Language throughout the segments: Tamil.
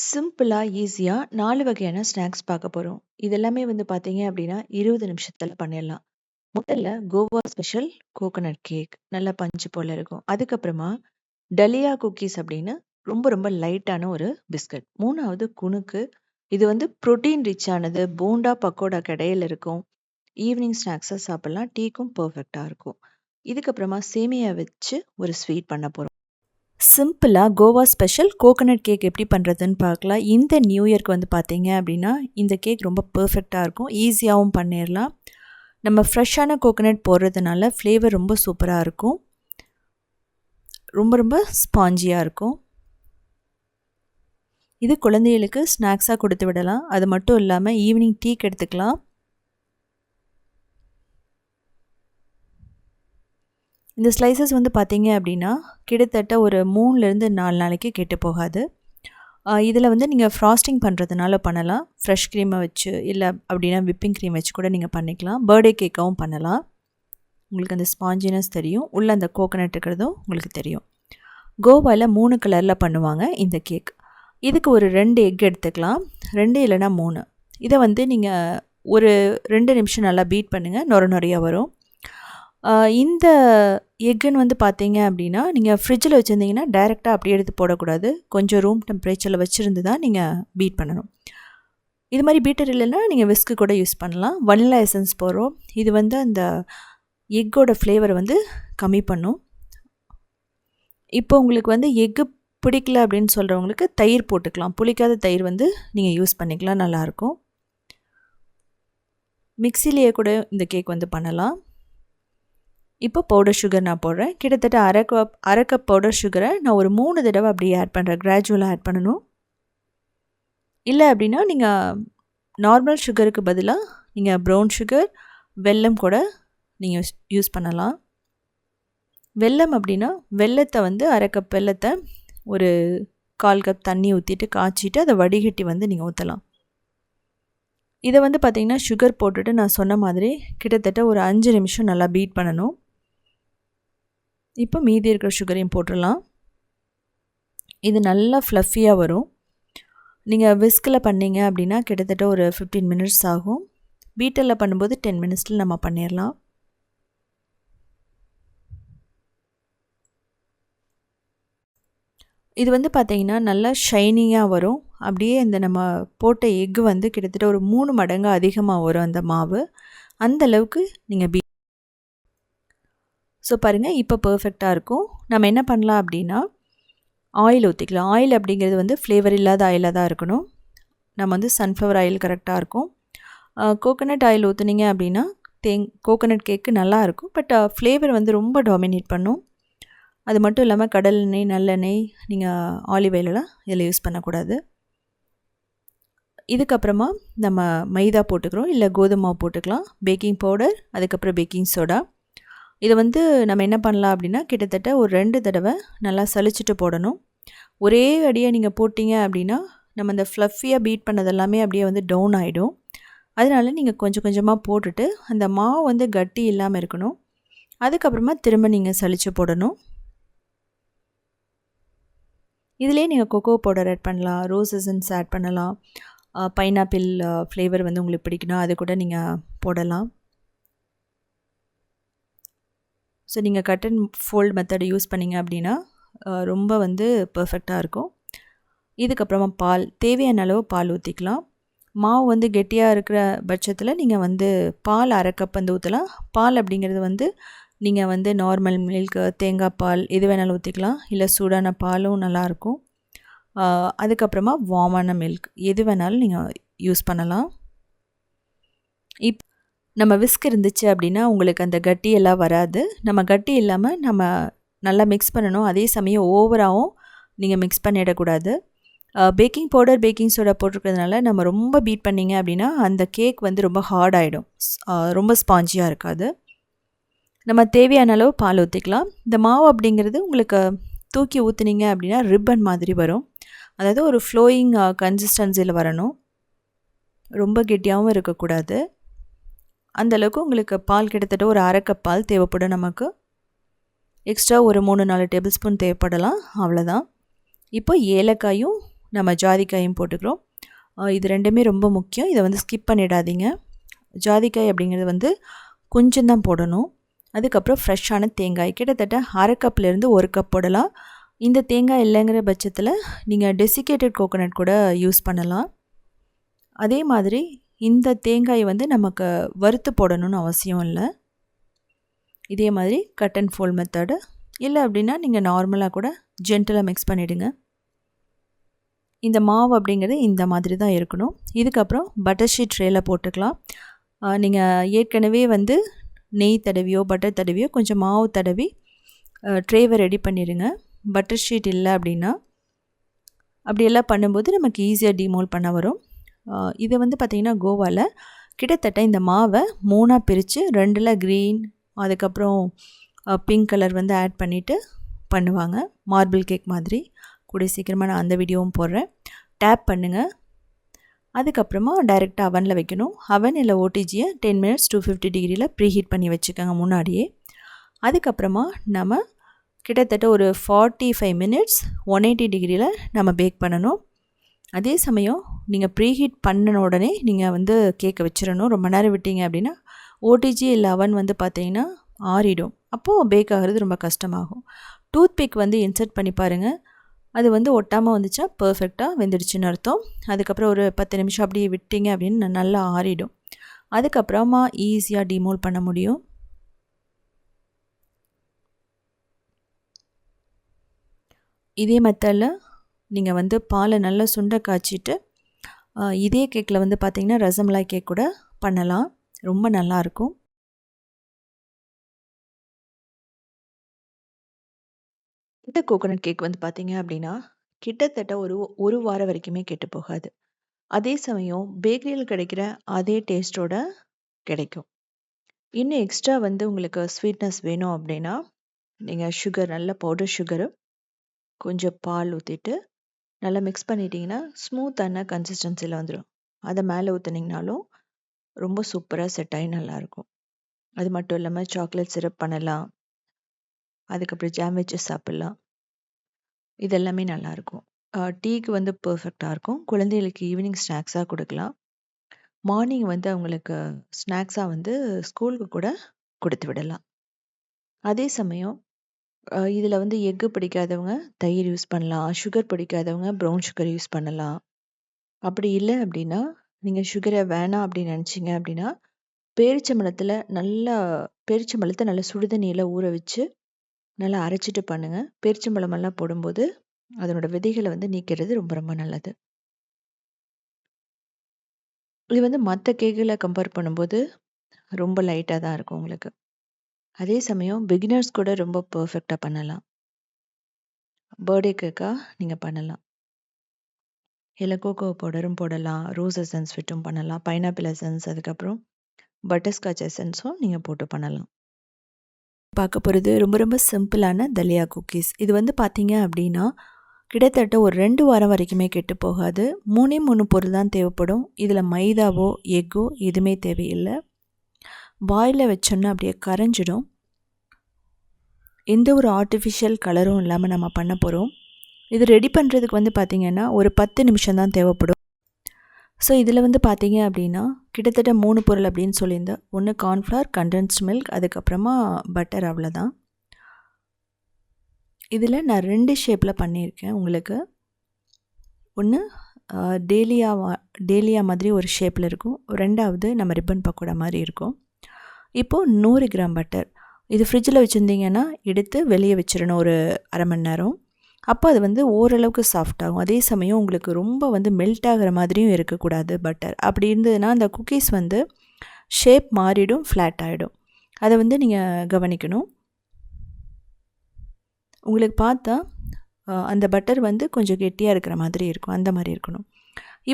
சிம்பிளா, ஈஸியா 4 வகையான ஸ்நாக்ஸ் பார்க்க போறோம். இது எல்லாமே வந்து பார்த்தீங்க அப்டின்னா, 20 நிமிஷத்துல பண்ணிடலாம். முதல்ல கோவா ஸ்பெஷல் கோகனட் கேக். நல்லா பஞ்சு போல இருக்கும். அதுக்கப்புறமா டலியா குக்கீஸ் அப்டின்னு ரொம்ப ரொம்ப லைட்டான ஒரு பிஸ்கட். 3வது குணுக்கு. இது வந்து புரோட்டீன் ரிச் ஆனது. போண்டா, பக்கோடா இடையில இருக்கும். ஈவினிங் ஸ்நாக்ஸா சாப்பிடலாம். டீக்கும் பெர்ஃபெக்ட்டா இருக்கும். இதுக்கப்புறமா சேமியா வச்சு ஒரு ஸ்வீட் பண்ண போறோம். சிம்பிளா கோவா ஸ்பெஷல் கோகனட் கேக் எப்படி பண்ணுறதுன்னு பார்க்கலாம். இந்த நியூ இயர்க்கு வந்து பார்த்தீங்க அப்படின்னா, இந்த கேக் ரொம்ப பெர்ஃபெக்ட்டா இருக்கும். ஈஸியாவும் பண்ணிரலாம். நம்ம ஃப்ரெஷ்ஷான கோகனட் போடுறதுனால ஃப்ளேவர் ரொம்ப சூப்பரா இருக்கும். ரொம்ப ரொம்ப ஸ்பாஞ்சியா இருக்கும். இது குழந்தைகளுக்கு ஸ்நாக்ஸா கொடுத்து விடலாம். அது மட்டும் இல்லாம ஈவினிங் டீக்கு எடுத்துக்கலாம். இந்த ஸ்லைசஸ் வந்து பார்த்தீங்க அப்படின்னா, கிட்டத்தட்ட ஒரு 3லேருந்து 4 நாளைக்கு கெட்டு போகாது. இதில் வந்து நீங்கள் ஃப்ராஸ்டிங் பண்ணுறதுனால பண்ணலாம். ஃப்ரெஷ் க்ரீமை வச்சு இல்லை அப்படின்னா விப்பிங் க்ரீம் வச்சு கூட நீங்கள் பண்ணிக்கலாம். பர்த்டே கேக்காகவும் பண்ணலாம். உங்களுக்கு அந்த ஸ்பாஞ்சினஸ் தெரியும். உள்ளே அந்த கோகனட் இருக்கிறதும் உங்களுக்கு தெரியும். கோவாவில் 3 கலரில் பண்ணுவாங்க இந்த கேக். இதுக்கு ஒரு 2 எக் எடுத்துக்கலாம். 2 இல்லைனா 3. இதை வந்து நீங்கள் ஒரு 2 நிமிஷம் நல்லா பீட் பண்ணுங்கள். நொறையா வரும். இந்த எக்குன்னு வந்து பார்த்தீங்க அப்படின்னா, நீங்கள் ஃப்ரிட்ஜில் வச்சுருந்தீங்கன்னா டைரெக்டாக அப்படியே எடுத்து போடக்கூடாது. கொஞ்சம் ரூம் டெம்பரேச்சரில் வச்சுருந்து தான் நீங்கள் பீட் பண்ணணும். இது மாதிரி பீட்டர் இல்லைன்னா நீங்கள் விஸ்க்கு கூட யூஸ் பண்ணலாம். வனிலா எசன்ஸ் போடுறோம். இது வந்து அந்த எக்கோட ஃப்ளேவரை வந்து கம்மி பண்ணும். இப்போ உங்களுக்கு வந்து எக்கு பிடிக்கல அப்படின்னு சொல்கிறவங்களுக்கு தயிர் போட்டுக்கலாம். புளிக்காத தயிர் வந்து நீங்கள் யூஸ் பண்ணிக்கலாம். நல்லாயிருக்கும். மிக்சிலேயே கூட இந்த கேக் வந்து பண்ணலாம். இப்போ பவுடர் சுகர் நான் போடுறேன். கிட்டத்தட்ட அரை கப் பவுடர் சுகரை நான் ஒரு 3 தடவை அப்படியே ஆட் பண்ணுறேன். கிராஜுவலாக ஆட் பண்ணணும். இல்லை அப்படின்னா நீங்கள் நார்மல் சுகருக்கு பதிலாக நீங்கள் ப்ரௌன் சுகர், வெல்லம் கூட நீங்கள் யூஸ் பண்ணலாம். வெல்லம் அப்படின்னா வெல்லத்தை வந்து அரை கப் வெல்லத்தை ஒரு 1/4 கப் தண்ணி ஊற்றிட்டு காய்ச்சிட்டு அதை வடிகட்டி வந்து நீங்கள் ஊற்றலாம். இதை வந்து பார்த்திங்கன்னா சுகர் போட்டுட்டு நான் சொன்ன மாதிரி கிட்டத்தட்ட ஒரு 5 நிமிஷம் நல்லா பீட் பண்ணணும். இப்போ மீதி இருக்கிற சுகரையும் போட்டுடலாம். இது நல்லா ஃப்ளஃபியாக வரும். நீங்கள் விஸ்கில் பண்ணிங்க அப்படின்னா கிட்டத்தட்ட ஒரு 15 மினிட்ஸ் ஆகும். பீட்டரில் பண்ணும்போது 10 மினிட்ஸில் நம்ம பண்ணிடலாம். இது வந்து பார்த்திங்கன்னா நல்லா ஷைனிங்காக வரும். அப்படியே இந்த நம்ம போட்ட எக்கு வந்து கிட்டத்தட்ட ஒரு 3 மடங்கு அதிகமாக வரும் அந்த மாவு. அந்தளவுக்கு நீங்கள் ஸோ பாருங்கள், இப்போ பெர்ஃபெக்டாக இருக்கும். நம்ம என்ன பண்ணலாம் அப்படின்னா ஆயில் ஊற்றிக்கலாம். ஆயில் அப்படிங்கிறது வந்து ஃப்ளேவர் இல்லாத ஆயிலாக தான் இருக்கணும். நம்ம வந்து சன்ஃப்ளவர் ஆயில் கரெக்டாக இருக்கும். கோகனட் ஆயில் ஊற்றுனீங்க அப்படின்னா கோகனட் கேக்கு நல்லாயிருக்கும். பட் ஃப்ளேவர் வந்து ரொம்ப டாமினேட் பண்ணும். அது மட்டும் இல்லாமல் கடல் எண்ணெய், நல்லெண்ணெய், நீங்கள் ஆலிவ் ஆயிலெலாம் இதில் யூஸ் பண்ணக்கூடாது. இதுக்கப்புறமா நம்ம மைதா போட்டுக்கிறோம், இல்லை கோதுமை மாவு போட்டுக்கலாம். பேக்கிங் பவுடர், அதுக்கப்புறம் பேக்கிங் சோடா. இதை வந்து நம்ம என்ன பண்ணலாம் அப்படின்னா கிட்டத்தட்ட ஒரு 2 தடவை நல்லா சலிச்சுட்டு போடணும். ஒரே அடியாக நீங்கள் போட்டிங்க அப்படின்னா நம்ம இந்த ஃப்ளஃபியாக பீட் பண்ணதெல்லாமே அப்படியே வந்து டவுன் ஆகிடும். அதனால நீங்கள் கொஞ்சம் கொஞ்சமாக போட்டுட்டு அந்த மாவு வந்து கட்டி இல்லாமல் இருக்கணும். அதுக்கப்புறமா திரும்ப நீங்கள் சலிச்சு போடணும். இதிலே நீங்கள் கொக்கோ பவுடர் ஆட் பண்ணலாம், ரோஸ் எசன்ஸ் ஆட் பண்ணலாம். பைனாப்பிள் ஃப்ளேவர் வந்து உங்களுக்கு பிடிக்கணும், அது கூட நீங்கள் போடலாம். ஸோ நீங்கள் cut and fold method use பண்ணிங்க அப்படின்னா ரொம்ப வந்து பெர்ஃபெக்டாக இருக்கும். இதுக்கப்புறமா பால், தேவையான அளவு பால் ஊற்றிக்கலாம். மாவு வந்து கெட்டியாக இருக்கிற பட்சத்தில் நீங்கள் வந்து பால் அரை கப் வந்து ஊற்றலாம். பால் அப்படிங்கிறது வந்து நீங்கள் வந்து நார்மல் மில்க், தேங்காய் பால் எது வேணாலும் ஊற்றிக்கலாம். இல்லை சூடான பாலும் நல்லாயிருக்கும். அதுக்கப்புறமா வார்மான மில்க் எது வேணாலும் நீங்கள் யூஸ் பண்ணலாம். நம்ம விஸ்க் இருந்துச்சு அப்படின்னா உங்களுக்கு அந்த கட்டி எல்லாம் வராது. நம்ம கட்டி இல்லாமல் நம்ம நல்லா மிக்ஸ் பண்ணணும். அதே சமயம் ஓவராகவும் நீங்கள் மிக்ஸ் பண்ணிடக்கூடாது. பேக்கிங் பவுடர், பேக்கிங் சோடா போட்டிருக்கிறதுனால நம்ம ரொம்ப பீட் பண்ணிங்க அப்படின்னா அந்த கேக் வந்து ரொம்ப ஹார்ட் ஆகிடும். ரொம்ப ஸ்பாஞ்சியாக இருக்காது. நம்ம தேவையான அளவு பால் ஊற்றிக்கலாம். இந்த மாவு அப்படிங்கிறது உங்களுக்கு தூக்கி ஊற்றுனீங்க அப்படின்னா ரிப்பன் மாதிரி வரும். அதாவது ஒரு ஃப்ளோயிங் கன்சிஸ்டன்சியில் வரணும். ரொம்ப கெட்டியாகவும் இருக்கக்கூடாது. அந்தளவுக்கு உங்களுக்கு பால் கிட்டத்தட்ட ஒரு அரை கப் பால் தேவைப்படும். நமக்கு எக்ஸ்ட்ரா ஒரு 3-4 டேபிள் ஸ்பூன் தேவைப்படலாம். அவ்வளோதான். இப்போ ஏலக்காயும் நம்ம ஜாதிக்காயும் போட்டுக்கிறோம். இது ரெண்டுமே ரொம்ப முக்கியம். இதை வந்து ஸ்கிப் பண்ணிடாதீங்க. ஜாதிக்காய் அப்படிங்கிறது வந்து கொஞ்சம் தான் போடணும். அதுக்கப்புறம் ஃப்ரெஷ்ஷான தேங்காய் கிட்டத்தட்ட அரை கப்லேருந்து 1 கப் போடலாம். இந்த தேங்காய் இல்லைங்கிற பட்சத்தில் நீங்கள் டெசிகேட்டட் கோகோனட் கூட யூஸ் பண்ணலாம். அதே மாதிரி இந்த தேங்காய் வந்து நமக்கு வறுத்து போடணும்னு அவசியம் இல்லை. இதே மாதிரி கட் அண்ட் ஃபோல்ட் மெத்தடு இல்லை அப்படின்னா நீங்கள் நார்மலாக கூட ஜென்டலாக மிக்ஸ் பண்ணிவிடுங்க. இந்த மாவு அப்படிங்கிறது இந்த மாதிரி தான் இருக்கணும். இதுக்கப்புறம் பட்டர் ஷீட் ட்ரேயில் போட்டுக்கலாம். நீங்கள் ஏற்கனவே வந்து நெய் தடவியோ பட்டர் தடவியோ கொஞ்சம் மாவு தடவி ட்ரேவை ரெடி பண்ணிடுங்க. பட்டர் ஷீட் இல்லை அப்படின்னா அப்படியெல்லாம் பண்ணும்போது நமக்கு ஈஸியாக டிமோல்ட் பண்ண வரும். இதை வந்து பார்த்திங்கன்னா கோவாவில் கிட்டத்தட்ட இந்த மாவை 3ஆக பிரித்து 2ல் க்ரீன் அதுக்கப்புறம் பிங்க் கலர் வந்து ஆட் பண்ணிவிட்டு பண்ணுவாங்க. மார்பிள் கேக் மாதிரி. கூடிய சீக்கிரமாக நான் அந்த வீடியோவும் போடுறேன். டேப் பண்ணுங்கள். அதுக்கப்புறமா டைரெக்டாக அவனில் வைக்கணும். அவன் இல்லை ஓடிஜியை 10 மினிட்ஸ் 250 டிகிரியில் ப்ரீஹீட் பண்ணி வச்சுக்கோங்க முன்னாடியே. அதுக்கப்புறமா நம்ம கிட்டத்தட்ட ஒரு 45 மினிட்ஸ் 180 டிகிரியில் நம்ம பேக் பண்ணணும். அதே சமயம் நீங்கள் ப்ரீஹீட் பண்ணின உடனே நீங்கள் வந்து கேக்கை வச்சிடணும். ரொம்ப நேரம் விட்டீங்க அப்படின்னா ஓடிஜி இல்லை அவன் வந்து பார்த்திங்கன்னா ஆறிடும். அப்போது பேக் ஆகிறது ரொம்ப கஷ்டமாகும். டூத் பிக் வந்து இன்சர்ட் பண்ணி பாருங்கள். அது வந்து ஒட்டாமல் வந்துச்சுன்னா பர்ஃபெக்டாக வெந்துடுச்சுன்னு அர்த்தம். அதுக்கப்புறம் ஒரு 10 நிமிஷம் அப்படியே விட்டீங்க அப்படின்னு நல்லா ஆறிடும். அதுக்கப்புறமா ஈஸியாக டிமோல்ட் பண்ண முடியும். இதே மெத்தடில் நீங்கள் வந்து பாலை நல்லா சுண்டை காய்ச்சிட்டு இதே கேக்கில் வந்து பார்த்திங்கன்னா ரசமலாய் கேக் கூட பண்ணலாம். ரொம்ப நல்லாயிருக்கும். இந்த கோகோனட் கேக் வந்து பார்த்திங்க அப்படின்னா கிட்டத்தட்ட ஒரு வாரம் வரைக்குமே கெட்டு போகாது. அதே சமயம் பேக்கரியில் கிடைக்கிற அதே டேஸ்ட்டோட கிடைக்கும். இன்னும் எக்ஸ்ட்ரா வந்து உங்களுக்கு ஸ்வீட்னஸ் வேணும் அப்படின்னா நீங்கள் சுகர் நல்ல பவுடர் சுகரு கொஞ்சம் பால் ஊற்றிட்டு நல்லா மிக்ஸ் பண்ணிட்டீங்கன்னா ஸ்மூத்தான கன்சிஸ்டன்சியில் வந்துடும். அதை மேலே ஊற்றுனீங்கனாலும் ரொம்ப சூப்பராக செட் ஆகி நல்லாயிருக்கும். அது மட்டும் இல்லாமல் சாக்லேட் சிரப் பண்ணலாம். அதுக்கப்புறம் ஜாம் வச்சு சாப்பிட்லாம். இதெல்லாமே நல்லாயிருக்கும். டீக்கு வந்து பர்ஃபெக்டாக இருக்கும். குழந்தைகளுக்கு ஈவினிங் ஸ்நாக்ஸாக கொடுக்கலாம். மார்னிங் வந்து அவங்களுக்கு ஸ்நாக்ஸாக வந்து ஸ்கூலுக்கு கூட கொடுத்து விடலாம். அதே சமயம் இதில் வந்து எக்கு பிடிக்காதவங்க தயிர் யூஸ் பண்ணலாம். சுகர் பிடிக்காதவங்க ப்ரௌன் சுகர் யூஸ் பண்ணலாம். அப்படி இல்லை அப்படின்னா நீங்கள் சுகரை வேணாம் அப்படின்னு நினச்சிங்க அப்படின்னா பேரிச்சம்பழத்தை நல்லா சுடுதண்ணியில் ஊற வச்சு நல்லா அரைச்சிட்டு பண்ணுங்கள். பேரிச்சம்பழமெல்லாம் போடும்போது அதனோட விதைகளை வந்து நீக்கிறது ரொம்ப ரொம்ப நல்லது. இது வந்து மற்ற கேக்குகளை கம்பேர் பண்ணும்போது ரொம்ப லைட்டாக தான் இருக்கும் உங்களுக்கு. அதே சமயம் பிகினர்ஸ் கூட ரொம்ப பர்ஃபெக்டாக பண்ணலாம். பர்த்டே கேக்காக நீங்கள் பண்ணலாம். இல்லை கோகோ பவுடரும் போடலாம். ரோஸ் எசன்ஸ் விட்டும் பண்ணலாம். பைனாப்பிள் எசன்ஸ் அதுக்கப்புறம் பட்டர்ஸ்காட்ச் எசன்ஸும் நீங்கள் போட்டு பண்ணலாம். பார்க்க போகிறது ரொம்ப ரொம்ப சிம்பிளான தலியா குக்கீஸ். இது வந்து பார்த்தீங்க அப்படின்னா கிட்டத்தட்ட ஒரு 2 வாரம் வரைக்குமே கெட்டு போகாது. 3 பொருள் தான் தேவைப்படும். இதில் மைதாவோ எக்கோ எதுவுமே தேவையில்லை. வாயில் வச்சோன்னா அப்படியே கரைஞ்சிடும். எந்த ஒரு ஆர்டிஃபிஷியல் கலரும் இல்லாமல் நம்ம பண்ண போகிறோம். இது ரெடி பண்ணுறதுக்கு வந்து பார்த்திங்கன்னா ஒரு 10 நிமிஷம் தான் தேவைப்படும். ஸோ இதில் வந்து பார்த்தீங்க அப்படின்னா கிட்டத்தட்ட 3 பொருள் அப்படின்னு சொல்லியிருந்தேன். ஒன்று கார்ன்ஃப்ளவர், கண்டென்ஸ்ட் மில்க், அதுக்கப்புறமா பட்டர். அவ்வளோதான். இதில் நான் 2 ஷேப்பில் பண்ணியிருக்கேன் உங்களுக்கு. ஒன்று டேலியா மாதிரி ஒரு ஷேப்பில் இருக்கும். 2வது நம்ம ரிப்பன் பக்கோடா மாதிரி இருக்கும். இப்போது 100 கிராம் பட்டர். இது ஃப்ரிட்ஜில் வச்சுருந்தீங்கன்னா எடுத்து வெளியே வச்சிடணும் ஒரு அரை மணி நேரம். அப்போ அது வந்து ஓரளவுக்கு சாஃப்டாகும். அதே சமயம் உங்களுக்கு ரொம்ப வந்து மெல்ட் ஆகிற மாதிரியும் இருக்கக்கூடாது பட்டர். அப்படி இருந்ததுன்னா அந்த குக்கீஸ் வந்து ஷேப் மாறிடும், ஃப்ளாட் ஆகிடும். அதை வந்து நீங்கள் கவனிக்கணும். உங்களுக்கு பார்த்தா அந்த பட்டர் வந்து கொஞ்சம் கெட்டியாக இருக்கிற மாதிரி இருக்கும். அந்த மாதிரி இருக்கணும்.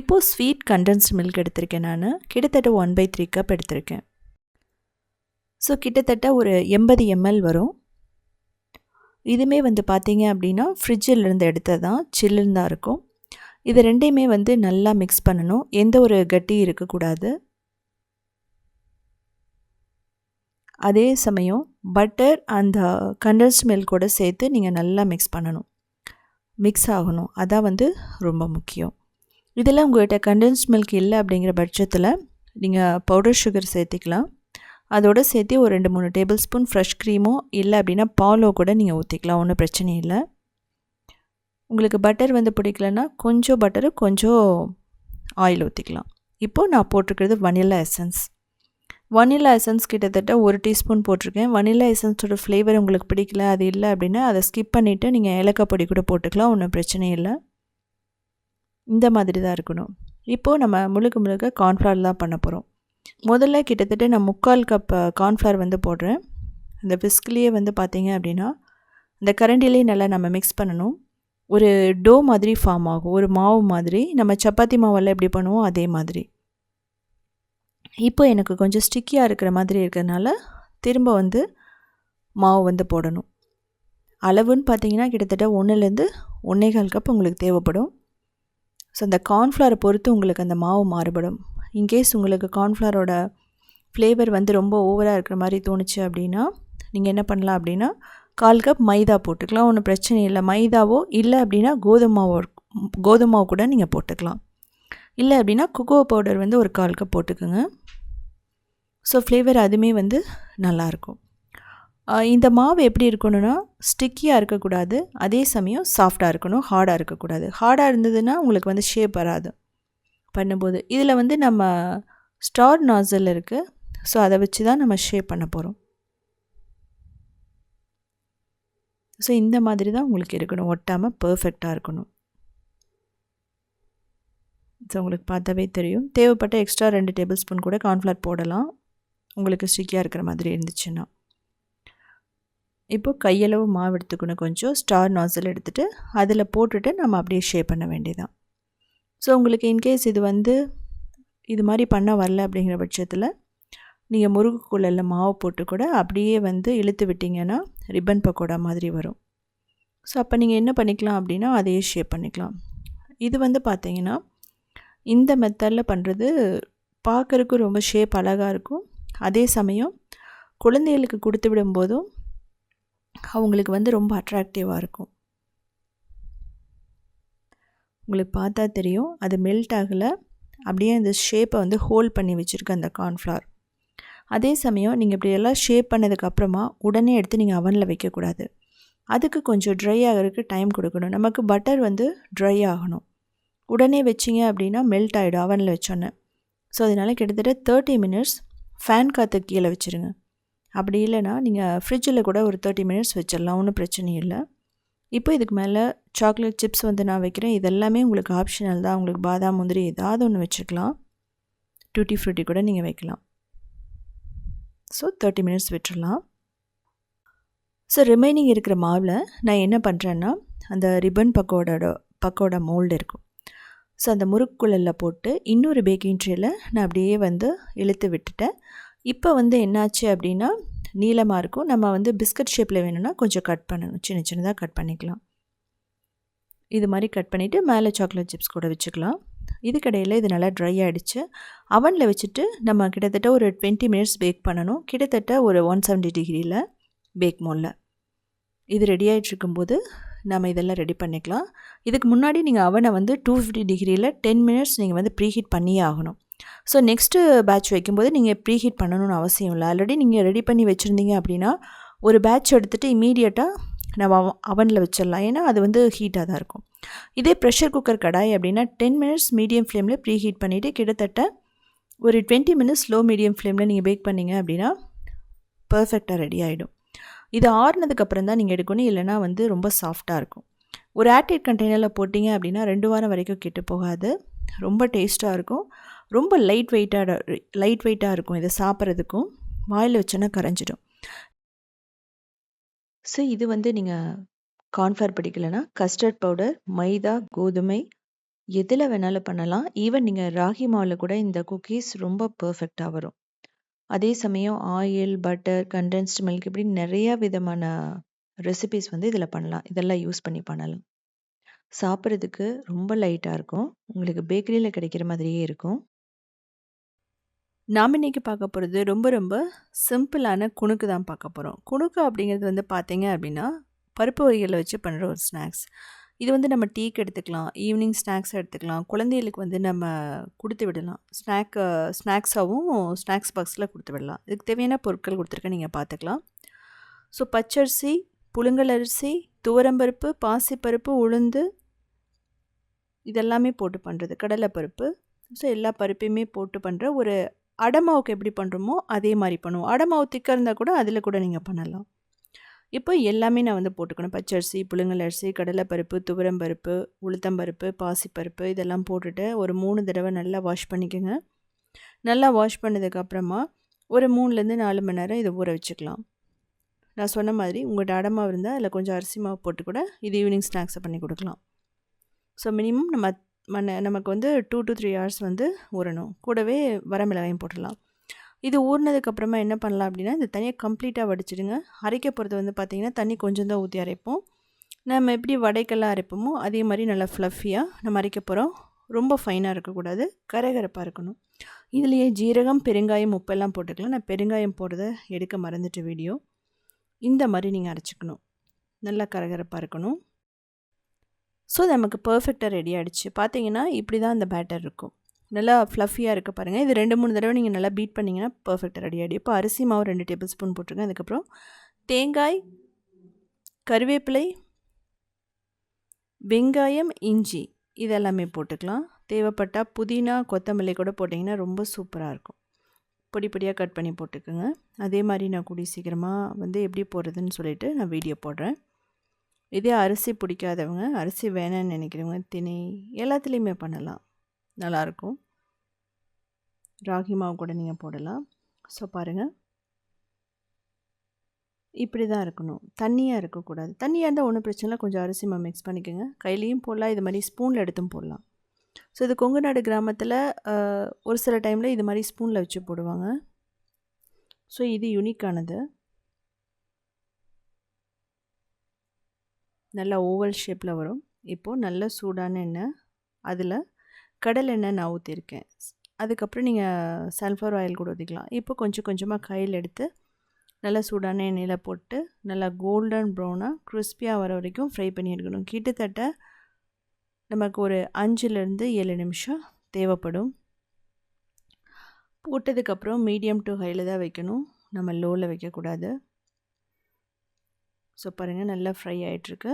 இப்போது ஸ்வீட் கண்டென்ஸ்ட் மில்க் எடுத்திருக்கேன் நான். கிட்டத்தட்ட 1/3 கப் எடுத்திருக்கேன். ஸோ கிட்டத்தட்ட ஒரு 80 ml வரும். இதுவுமே வந்து பார்த்தீங்க அப்படின்னா ஃப்ரிட்ஜில் இருந்து எடுத்தது தான், சில்லுன்னு தான் இருக்கும். இது ரெண்டையுமே வந்து நல்லா மிக்ஸ் பண்ணணும். எந்த ஒரு கட்டியும் இருக்கக்கூடாது. அதே சமயம் பட்டர் அந்த கண்டென்ஸ்ட் மில்கோடு சேர்த்து நீங்கள் நல்லா மிக்ஸ் பண்ணணும். மிக்ஸ் ஆகணும். அதான் வந்து ரொம்ப முக்கியம். இதில் உங்கள்கிட்ட கண்டென்ஸ்ட் மில்க் இல்லை அப்படிங்கிற பட்சத்தில் நீங்கள் பவுடர் சுகர் சேர்த்திக்கலாம். அதோடு சேர்த்து ஒரு 2-3 டேபிள் ஸ்பூன் ஃப்ரெஷ் க்ரீமோ இல்லை அப்படின்னா பாலோ கூட நீங்கள் ஊற்றிக்கலாம். ஒன்றும் பிரச்சனை இல்லை. உங்களுக்கு பட்டர் வந்து பிடிக்கலன்னா கொஞ்சம் பட்டரு கொஞ்சம் ஆயில் ஊற்றிக்கலாம். இப்போது நான் போட்டிருக்கிறது வனிலா எசன்ஸ். வனிலா எசன்ஸ் கிட்டத்தட்ட 1 டீஸ்பூன் போட்டிருக்கேன். வனிலா எசன்ஸோட ஃப்ளேவர் உங்களுக்கு பிடிக்கல, அது இல்லை அப்படின்னா அதை ஸ்கிப் பண்ணிவிட்டு நீங்கள் ஏலக்காய் பொடி கூட போட்டுக்கலாம். ஒன்றும் பிரச்சனை இல்லை. இந்த மாதிரி தான் இருக்கணும். இப்போது நம்ம முழுக்க கார்ன்ஃப்ளவர் தான் பண்ண போகிறோம். முதல்ல கிட்டத்தட்ட நான் 3/4 கப் கார்ன்ஃப்ளவர் வந்து போடுறேன். இந்த விஸ்க்லேயே வந்து பார்த்திங்க அப்படின்னா இந்த கரண்டிலே நல்லா நம்ம மிக்ஸ் பண்ணணும். ஒரு டோ மாதிரி ஃபார்ம் ஆகும், ஒரு மாவு மாதிரி. நம்ம சப்பாத்தி மாவெல்லாம் எப்படி பண்ணுவோம் அதே மாதிரி. இப்போ எனக்கு கொஞ்சம் ஸ்டிக்கியாக இருக்கிற மாதிரி இருக்கிறதுனால திரும்ப வந்து மாவு வந்து போடணும். அளவுன்னு பார்த்தீங்கன்னா கிட்டத்தட்ட 1லேருந்து 1.25 கப் உங்களுக்கு தேவைப்படும். ஸோ அந்த கார்ன்ஃப்ளவரை பொறுத்து உங்களுக்கு அந்த மாவு மாறுபடும். இன்கேஸ் உங்களுக்கு கார்ன்ஃப்ளவரோட ஃப்ளேவர் வந்து ரொம்ப ஓவராக இருக்கிற மாதிரி தோணுச்சு அப்படின்னா நீங்கள் என்ன பண்ணலாம் அப்படின்னா 1/4 கப் மைதா போட்டுக்கலாம். ஒன்றும் பிரச்சனை இல்லை. மைதாவோ இல்லை அப்படின்னா கோதுமை மாவு கூட நீங்கள் போட்டுக்கலாம். இல்லை அப்படின்னா கொக்கோ பவுடர் வந்து ஒரு 1/4 கப் போட்டுக்கோங்க. ஸோ ஃப்ளேவர் அதுவுமே வந்து நல்லாயிருக்கும். இந்த மாவு எப்படி இருக்கணும்னா ஸ்டிக்கியாக இருக்கக்கூடாது, அதே சமயம் சாஃப்டாக இருக்கணும், ஹார்டாக இருக்கக்கூடாது. ஹார்டாக இருந்ததுன்னா உங்களுக்கு வந்து ஷேப் வராது பண்ணும்போது. இதில் வந்து நம்ம ஸ்டார் நாசல் இருக்குது. ஸோ அதை வச்சு தான் நம்ம ஷேப் பண்ண போகிறோம். ஸோ இந்த மாதிரி தான் உங்களுக்கு இருக்கணும், ஒட்டாமல் பர்ஃபெக்டாக இருக்கணும். ஸோ உங்களுக்கு பார்த்தாவே தெரியும். தேவைப்பட்ட எக்ஸ்ட்ரா 2 டேபிள் ஸ்பூன் கூட கார்ன்ஃப்ளவர் போடலாம், உங்களுக்கு ஸ்டிக்கியாக இருக்கிற மாதிரி இருந்துச்சுன்னா. இப்போது கையளவு மாவு எடுத்துக்கணும். கொஞ்சம் ஸ்டார் நாசல் எடுத்துகிட்டு அதில் போட்டுட்டு நம்ம அப்படியே ஷேப் பண்ண வேண்டியதான். ஸோ உங்களுக்கு இன்கேஸ் இது மாதிரி பண்ண வரல அப்படிங்கிற பட்சத்தில் நீங்கள் முறுக்குக்குள்ளே மாவு போட்டு கூட அப்படியே வந்து இழுத்து விட்டிங்கன்னா ரிப்பன் பக்கோடா மாதிரி வரும். ஸோ அப்போ நீங்கள் என்ன பண்ணிக்கலாம் அப்படின்னா அதையே ஷேப் பண்ணிக்கலாம். இது வந்து பார்த்திங்கன்னா இந்த மெத்தடில் பண்ணுறது பார்க்குறதுக்கு ரொம்ப ஷேப் அழகாக இருக்கும். அதே சமயம் குழந்தைகளுக்கு கொடுத்து விடும்போதும் அவங்களுக்கு வந்து ரொம்ப அட்ராக்டிவாக இருக்கும். உங்களுக்கு பார்த்தா தெரியும் அது மெல்ட் ஆகலை, அப்படியே அந்த ஷேப்பை வந்து ஹோல்ட் பண்ணி வச்சுருக்கு அந்த கார்ன்ஃப்ளவர். அதே சமயம் நீங்கள் இப்படியெல்லாம் ஷேப் பண்ணதுக்கப்புறமா உடனே எடுத்து நீங்கள் அவனில் வைக்கக்கூடாது. அதுக்கு கொஞ்சம் ட்ரை ஆகிறதுக்கு டைம் கொடுக்கணும். நமக்கு பட்டர் வந்து ட்ரை ஆகணும். உடனே வச்சிங்க அப்படின்னா மெல்ட் ஆகிடும் அவனில் வச்சோன்னே. ஸோ அதனால் கிட்டத்தட்ட 30 மினிட்ஸ் ஃபேன் காற்று கீழே வச்சுருங்க. அப்படி இல்லைனா நீங்கள் ஃப்ரிட்ஜில் கூட ஒரு 30 மினிட்ஸ் வச்சிடலாம், ஒன்றும் பிரச்சனை இல்லை. இப்போ இதுக்கு மேலே சாக்லேட் சிப்ஸ் வந்து நான் வைக்கிறேன். இதெல்லாமே உங்களுக்கு ஆப்ஷனல் தான். உங்களுக்கு பாதாம் முந்திரி ஏதாவது ஒன்று வச்சுக்கலாம், டூட்டி ஃப்ரூட்டி கூட நீங்கள் வைக்கலாம். ஸோ 30 மினிட்ஸ் விட்டுடலாம். ஸோ ரிமைனிங் இருக்கிற மாவில் நான் என்ன பண்ணுறேன்னா அந்த ரிப்பன் பக்கோடா மோல்டு இருக்கும். ஸோ அந்த முறுக்குள்ளே போட்டு இன்னொரு பேக்கிங் ட்ரேயில் நான் அப்படியே வந்து இழுத்து விட்டுட்டேன். இப்போ வந்து என்னாச்சு அப்படின்னா நீளமாக இருக்கும். நம்ம வந்து பிஸ்கட் ஷேப்பில் வேணும்னா கொஞ்சம் கட் பண்ணணும், சின்னதாக கட் பண்ணிக்கலாம். இது மாதிரி கட் பண்ணிவிட்டு மேலே சாக்லேட் சிப்ஸ் கூட வச்சுக்கலாம். இதுக்கடையில் இது நல்லா ட்ரை ஆகிடுச்சு. அவனில் வச்சுட்டு நம்ம கிட்டத்தட்ட ஒரு 20 மினிட்ஸ் பேக் பண்ணணும். கிட்டத்தட்ட ஒரு 170 டிகிரியில் பேக் மோடில். இது ரெடி ஆகிட்டு இருக்கும்போது நம்ம இதெல்லாம் ரெடி பண்ணிக்கலாம். இதுக்கு முன்னாடி நீங்கள் அவனை வந்து 250 டிகிரியில் 10 மினிட்ஸ் நீங்கள் வந்து ப்ரீஹீட் பண்ணியே ஆகணும். ஸோ நெக்ஸ்ட்டு பேட்ச் வைக்கும்போது நீங்கள் ப்ரீஹீட் பண்ணணும்னு அவசியம் இல்லை. ஆல்ரெடி நீங்கள் ரெடி பண்ணி வச்சுருந்தீங்க அப்படின்னா ஒரு பேட்ச் எடுத்துகிட்டு இமீடியட்டாக நம்ம அவனில் வச்சிடலாம். ஏன்னா அது வந்து ஹீட்டாக தான் இருக்கும். இதே ப்ரெஷர் குக்கர் கடாய் அப்படின்னா 10 மினிட்ஸ் மீடியம் ஃப்ளேமில் ப்ரீஹீட் பண்ணிவிட்டு கிட்டத்தட்ட ஒரு 20 மினிட்ஸ் லோ மீடியம் ஃப்ளேமில் நீங்கள் பேக் பண்ணிங்க அப்படின்னா பர்ஃபெக்டாக ரெடி ஆகிடும். இது ஆறுனதுக்கப்புறம் தான் நீங்கள் எடுக்கணும், இல்லைனா வந்து ரொம்ப சாஃப்டாக இருக்கும். ஒரு ஏர்டைட் கண்டெய்னரில் போட்டிங்க அப்படின்னா 2 வாரம் வரைக்கும் கெட்டு போகாது. ரொம்ப டேஸ்ட்டாக இருக்கும். ரொம்ப லைட் வெயிட்டாக இருக்கும். இதை சாப்பிட்றதுக்கும் வாயில் வச்சோன்னா கரைஞ்சிடும். ஸோ இது வந்து நீங்கள் கார்ன்ஃப்ளவர் பிடிக்கலைன்னா கஸ்டர்ட் பவுடர், மைதா, கோதுமை எதில் வேணாலும் பண்ணலாம். ஈவன் நீங்கள் ராகி மாவில் கூட இந்த குக்கீஸ் ரொம்ப பர்ஃபெக்டாக வரும். அதே சமயம் ஆயில், பட்டர், கண்டென்ஸ்டு மில்க் இப்படி நிறையா விதமான ரெசிபீஸ் வந்து இதில் பண்ணலாம். இதெல்லாம் யூஸ் பண்ணி பண்ணலாம். சாப்பிட்றதுக்கு ரொம்ப லைட்டாக இருக்கும். உங்களுக்கு பேக்கரியில் கிடைக்கிற மாதிரியே இருக்கும். நாம் இன்றைக்கி பார்க்க போகிறது ரொம்ப சிம்பிளான குணுக்கு தான் பார்க்க போகிறோம். குணுக்கு அப்படிங்கிறது வந்து பார்த்தீங்க அப்படின்னா பருப்பு வகைகளை வச்சு பண்ணுற ஒரு ஸ்நாக்ஸ். இது வந்து நம்ம டீக்கு எடுத்துக்கலாம், ஈவினிங் ஸ்நாக்ஸாக எடுத்துக்கலாம், குழந்தைகளுக்கு வந்து நம்ம கொடுத்து விடலாம். ஸ்நாக்ஸாகவும் ஸ்நாக்ஸ் பாக்ஸில் கொடுத்து விடலாம். இதுக்கு தேவையான பொருட்கள் கொடுத்துருக்கேன், நீங்கள் பார்த்துக்கலாம். ஸோ பச்சரிசி, புழுங்கல் அரிசி, துவரம்பருப்பு, பாசிப்பருப்பு, உளுந்து இதெல்லாமே போட்டு பண்ணுறது, கடலைப்பருப்பு. ஸோ எல்லா பருப்பையுமே போட்டு பண்ணுற ஒரு அடை மாவுக்கு எப்படி பண்ணுறோமோ அதே மாதிரி பண்ணுவோம். அடை மாவு திக்காக இருந்தால் கூட அதில் கூட நீங்கள் பண்ணலாம். இப்போ எல்லாமே நான் வந்து போட்டுக்கணும். பச்சரிசி, புழுங்கல் அரிசி, கடலைப்பருப்பு, துவரம்பருப்பு, உளுத்தம்பருப்பு, பாசிப்பருப்பு இதெல்லாம் போட்டுட்டு ஒரு 3 தடவை நல்லா வாஷ் பண்ணிக்கோங்க. நல்லா வாஷ் பண்ணதுக்கப்புறமா ஒரு 3லேருந்து 4 மணி நேரம் இதை ஊற வச்சுக்கலாம். நான் சொன்ன மாதிரி உங்கள்கிட்ட அடை மாவு இருந்தால் அதில் கொஞ்சம் அரிசி மாவு போட்டு கூட இது ஈவினிங் ஸ்நாக்ஸை பண்ணி கொடுக்கலாம். ஸோ மினிமம் நமக்கு வந்து 2 to 3 hours வந்து ஊறணும். கூடவே வரமிளகாயும் போட்டுடலாம். இது ஊறினதுக்கப்புறமா என்ன பண்ணலாம் அப்படின்னா, இந்த தனியாக கம்ப்ளீட்டாக வடிச்சிடுங்க. அரைக்க போகிறது வந்து பார்த்திங்கன்னா தண்ணி கொஞ்சம் தான் ஊற்றி அரைப்போம். நம்ம எப்படி வடைக்கெல்லாம் அரைப்போமோ அதே மாதிரி நல்லா ஃப்ளஃபியாக நம்ம அரைக்க போகிறோம். ரொம்ப ஃபைனாக இருக்கக்கூடாது, கரகரப்பாக இருக்கணும். இதுலேயே ஜீரகம், பெருங்காயம், உப்பெல்லாம் போட்டுக்கலாம். நான் பெருங்காயம் போடுறத எடுக்க மறந்துட்டு வீடியோ. இந்த மாதிரி நீங்கள் அரைச்சிக்கணும். நல்லா கரகரப்பாக இருக்கணும். ஸோ நமக்கு பர்ஃபெக்டாக ரெடி ஆகிடுச்சு. பார்த்தீங்கன்னா இப்படி தான் அந்த பேட்டர் இருக்கும். நல்லா ஃப்ளஃபியாக இருக்க பாருங்கள். இது 2-3 தடவை நீங்கள் நல்லா பீட் பண்ணிங்கன்னா பர்ஃபெக்டாக ரெடி ஆகிடும். இப்போ அரிசி மாவு 2 டேபிள் ஸ்பூன் போட்டிருக்கேன். அதுக்கப்புறம் தேங்காய், கருவேப்பிலை, வெங்காயம், இஞ்சி இதெல்லாமே போட்டுக்கலாம். தேவைப்பட்டால் புதினா, கொத்தமல்லி கூட போட்டிங்கன்னா ரொம்ப சூப்பராக இருக்கும். பொடி பொடியாக கட் பண்ணி போட்டுக்கோங்க. அதே மாதிரி நான் கூடிய சீக்கிரமாக வந்து எப்படி போடுறதுன்னு சொல்லிவிட்டு நான் வீடியோ போடுறேன். இதே அரிசி பிடிக்காதவங்க, அரிசி வேணான்னு நினைக்கிறவங்க திணை எல்லாத்துலேயுமே பண்ணலாம், நல்லாயிருக்கும். ராகி மாவு கூட நீங்கள் போடலாம். ஸோ பாருங்கள், இப்படி தான் இருக்கணும். தண்ணியாக இருக்கக்கூடாது. தண்ணியாக இருந்தால் ஒன்றும் பிரச்சனை இல்லை, கொஞ்சம் அரிசி மாவு மிக்ஸ் பண்ணிக்கோங்க. கையிலையும் போடலாம், இது மாதிரி ஸ்பூனில் எடுத்தும் போடலாம். ஸோ இது கொங்குநாடு கிராமத்தில் ஒரு சில டைமில் இது மாதிரி ஸ்பூனில் வச்சு போடுவாங்க. ஸோ இது யூனிக்கானது. நல்லா ஓவல் ஷேப்பில் வரும். இப்போது நல்ல சூடான எண்ணெய், அதில் கடலை எண்ணெய் நான் ஊற்றிருக்கேன். அதுக்கப்புறம் நீங்கள் சன்ஃப்ளவர் ஆயில் கூட ஊற்றிக்கலாம். இப்போ கொஞ்சம் கொஞ்சமாக கையில் எடுத்து நல்லா சூடான எண்ணெயில் போட்டு நல்லா கோல்டன் ப்ரௌனாக கிறிஸ்பியாக வர வரைக்கும் ஃப்ரை பண்ணி எடுக்கணும். கிட்டத்தட்ட நமக்கு ஒரு 5லேருந்து 7 நிமிஷம் தேவைப்படும். போட்டதுக்கப்புறம் மீடியம் டு ஹையில் தான் வைக்கணும், நம்ம லோவில் வைக்கக்கூடாது. ஸோ பாருங்கள், நல்லா ஃப்ரை ஆகிட்டுருக்கு.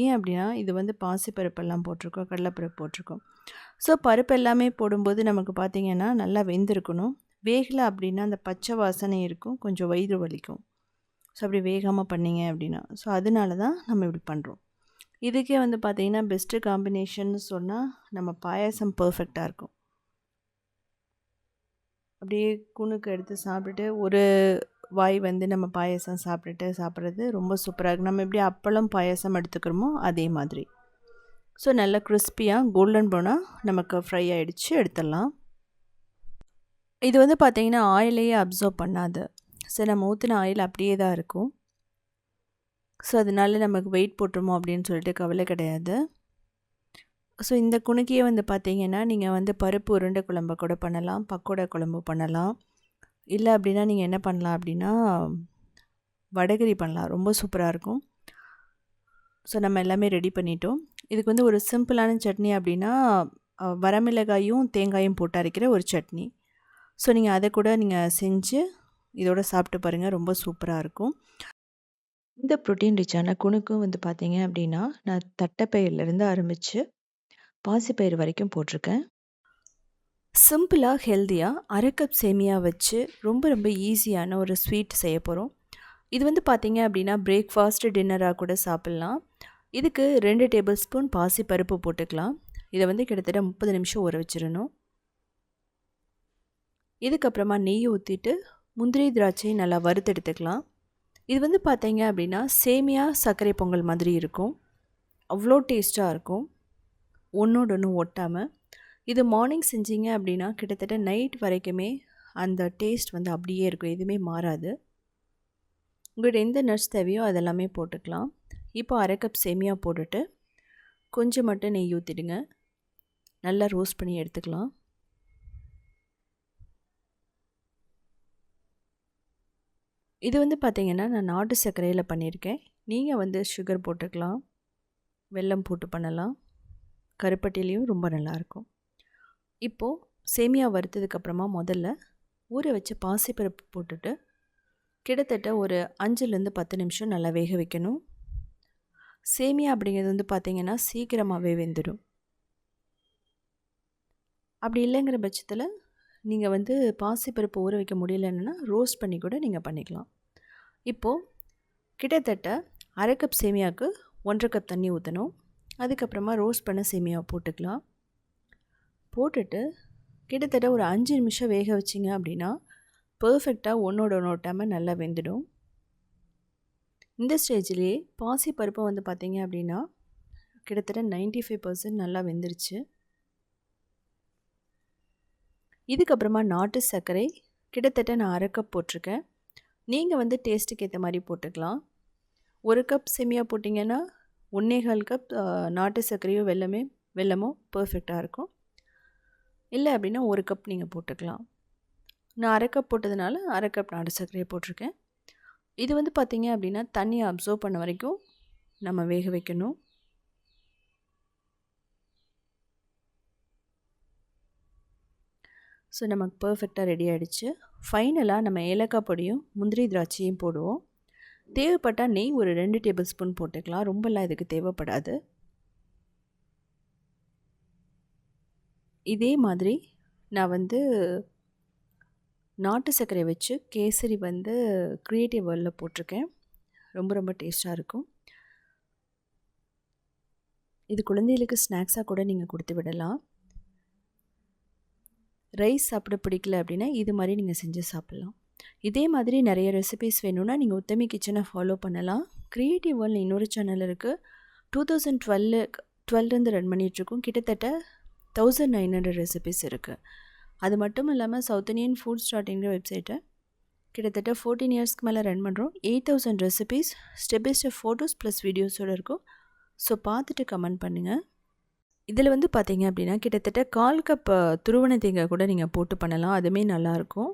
ஏன் அப்படின்னா இது வந்து பாசிப்பருப்பெல்லாம் போட்டிருக்கோம், கடலைப்பருப்பு போட்டிருக்கோம். ஸோ பருப்பு எல்லாமே போடும்போது நமக்கு பார்த்திங்கன்னா நல்லா வெந்திருக்கணும். வேகலை அப்படின்னா அந்த பச்சை வாசனை இருக்கும், கொஞ்சம் வயிறு வலிக்கும். ஸோ அப்படி வேகாமல் பண்ணிங்க அப்படின்னா, ஸோ அதனால தான் நம்ம இப்படி பண்ணுறோம். இதுக்கே வந்து பார்த்திங்கன்னா பெஸ்ட்டு காம்பினேஷன்னு சொன்னால் நம்ம பாயாசம் பர்ஃபெக்டாக இருக்கும். அப்படியே குணுக்கு எடுத்து சாப்பிட்டுட்டு ஒரு வாய் வந்து நம்ம பாயசம் சாப்பிட்றது ரொம்ப சூப்பராக இருக்கும். நம்ம எப்படி அப்பளம் பாயசம் எடுத்துக்கிறோமோ அதே மாதிரி. ஸோ நல்லா கிறிஸ்பியாக கோல்டன் ப்ரௌனாக நமக்கு ஃப்ரை ஆகிடுச்சு, எடுத்துடலாம். இது வந்து பார்த்திங்கன்னா ஆயிலையே அப்சர்வ் பண்ணாது. ஸோ நம்ம ஊற்றின ஆயில் அப்படியே தான் இருக்கும். ஸோ அதனால நமக்கு வெயிட் போட்டுருமோ அப்படின்னு சொல்லிட்டு கவலை கிடையாது. ஸோ இந்த குணுக்கியை வந்து பார்த்திங்கன்னா நீங்கள் வந்து பருப்பு உருண்டை குழம்பு கூட பண்ணலாம், பக்கோடா குழம்பு பண்ணலாம். இல்லை அப்படின்னா நீங்கள் என்ன பண்ணலாம் அப்படின்னா வடகரி பண்ணலாம், ரொம்ப சூப்பராக இருக்கும். ஸோ நம்ம எல்லாமே ரெடி பண்ணிட்டோம். இதுக்கு வந்து ஒரு சிம்பிளான சட்னி அப்படின்னா வரமிளகாயும் தேங்காயும் போட்டு அரைக்கிற ஒரு சட்னி. ஸோ நீங்கள் அதை கூட நீங்கள் செஞ்சு இதோட சாப்பிட்டு பாருங்கள், ரொம்ப சூப்பராக இருக்கும். இந்த ப்ரோட்டீன் ரிச்சான குணுக்கும் வந்து பார்த்தீங்க அப்படின்னா நான் தட்டைப்பயிர்லேருந்து ஆரம்பித்து பாசிப்பயிர் வரைக்கும் போட்டிருக்கேன். சிம்பிளாக ஹெல்த்தியாக 1/2 கப் சேமியா வச்சு ரொம்ப ரொம்ப ஈஸியான ஒரு ஸ்வீட் செய்ய போகிறோம். இது வந்து பார்த்திங்க அப்படின்னா பிரேக்ஃபாஸ்ட், டின்னராக கூட சாப்பிட்லாம். இதுக்கு 2 டேபிள் ஸ்பூன் பாசிப்பருப்பு போட்டுக்கலாம். இதை வந்து கிட்டத்தட்ட 30 நிமிஷம் ஊற வச்சிடணும். இதுக்கப்புறமா நெய் ஊற்றிட்டு முந்திரி திராட்சை நல்லா வறுத்தெடுத்துக்கலாம். இது வந்து பார்த்திங்க அப்படின்னா சேமியா சர்க்கரை பொங்கல் மாதிரி இருக்கும், அவ்வளோ டேஸ்ட்டாக இருக்கும், ஒன்றோடு ஒன்று ஒட்டாமல். இது மார்னிங் செஞ்சீங்க அப்படின்னா கிட்டத்தட்ட நைட் வரைக்குமே அந்த டேஸ்ட் வந்து அப்படியே இருக்கும், எதுவுமே மாறாது. உங்கள்கிட்ட எந்த நட்ஸ் தேவையோ அதெல்லாமே போட்டுக்கலாம். இப்போ 1/2 கப் சேமியா போட்டுட்டு கொஞ்சம் மட்டும் நெய் ஊற்றிடுங்க, நல்லா ரோஸ்ட் பண்ணி எடுத்துக்கலாம். இது வந்து பார்த்திங்கன்னா நான் நாட்டு சர்க்கரையில் பண்ணியிருக்கேன், நீங்கள் வந்து சுகர் போட்டுக்கலாம். வெல்லம் போட்டு பண்ணலாம். கருப்பட்டிலையும் ரொம்ப நல்லாயிருக்கும். இப்போது சேமியா வறுத்ததுக்கப்புறமா முதல்ல ஊற வச்ச பாசிப்பருப்பு போட்டுட்டு கிட்டத்தட்ட ஒரு 5லேருந்து 10 நிமிஷம் நல்லா வேக வைக்கணும். சேமியா அப்படிங்கிறது வந்து பார்த்திங்கன்னா சீக்கிரமாகவே வெந்துடும். அப்படி இல்லைங்கிற பட்சத்தில் நீங்கள் வந்து பாசிப்பருப்பு ஊற வைக்க முடியலன்னா ரோஸ்ட் பண்ணி கூட நீங்கள் பண்ணிக்கலாம். இப்போது கிட்டத்தட்ட 1/2 கப் சேமியாவுக்கு 1/2 கப் தண்ணி ஊற்றணும். அதுக்கப்புறமா ரோஸ்ட் பண்ண சேமியாவை போட்டுக்கலாம். போட்டுட்டு கிட்டத்தட்ட ஒரு 5 நிமிஷம் வேக வச்சிங்க அப்படின்னா பர்ஃபெக்டாக ஒன்றோட ஒட்டாமல் நல்லா வெந்துடும். இந்த ஸ்டேஜ்லேயே பாசிப்பருப்பை வந்து பார்த்திங்க அப்படின்னா கிட்டத்தட்ட 95% நல்லா வெந்துருச்சு. இதுக்கப்புறமா நாட்டு சர்க்கரை கிட்டத்தட்ட நான் 1/2 கப் போட்டிருக்கேன். நீங்கள் வந்து டேஸ்ட்டுக்கு ஏற்ற மாதிரி போட்டுக்கலாம். 1 கப் சேமியா போட்டிங்கன்னா 1.25 கப் நாட்டு சர்க்கரையோ வெல்லமோ பர்ஃபெக்டாக இருக்கும். இல்லை அப்படின்னா 1 கப் நீங்கள் போட்டுக்கலாம். நான் 1/2 கப் போட்டதுனால 1/2 கப் நாட்டு சர்க்கரையை போட்டிருக்கேன். இது வந்து பார்த்திங்க அப்படின்னா தண்ணியை அப்சர்வ் பண்ண வரைக்கும் நம்ம வேக வைக்கணும். ஸோ நமக்கு பர்ஃபெக்டாக ரெடி ஆகிடுச்சு. ஃபைனலாக நம்ம ஏலக்காய் பொடியும் முந்திரி திராட்சையும் போடுவோம். தேவைப்பட்டால் நெய் ஒரு 2 டேபிள் ஸ்பூன் போட்டுக்கலாம். ரொம்பலாம் இதுக்கு தேவைப்படாது. இதே மாதிரி நான் வந்து நாட்டு சர்க்கரை வச்சு கேசரி வந்து க்ரியேட்டிவ் வேர்ல்டில் போட்டிருக்கேன். ரொம்ப டேஸ்ட்டாக இருக்கும். இது குழந்தைகளுக்கு ஸ்நாக்ஸாக கூட நீங்கள் கொடுத்து விடலாம். ரைஸ் சாப்பிட பிடிக்கல அப்படின்னா இது மாதிரி நீங்கள் செஞ்சு சாப்பிட்லாம். இதே மாதிரி நிறைய ரெசிபீஸ் வேணும்னா நீங்கள் உத்தமி கிச்சனை ஃபாலோ பண்ணலாம். க்ரியேட்டிவ் வேர்ல்ட் இன்னொரு சேனல் இருக்குது. 2012 ரன் பண்ணிகிட்ருக்கோம். கிட்டத்தட்ட 1900 ரெசிபீஸ் இருக்குது. அது மட்டும் இல்லாமல் சவுத் இண்டியன் ஃபுட்ஸ்.inங்கிற வெப்சைட்டை கிட்டத்தட்ட 14 இயர்ஸ்க்கு மேலே ரன் பண்ணுறோம். 8000 recipes step by step photos plus வீடியோஸோடு இருக்கும். ஸோ பார்த்துட்டு கமெண்ட் பண்ணுங்கள். இதில் வந்து பார்த்திங்க அப்படின்னா கிட்டத்தட்ட 1/4 கப் துருவன தேங்காய் கூட நீங்கள் போட்டு பண்ணலாம். அதுவுமே நல்லாயிருக்கும்.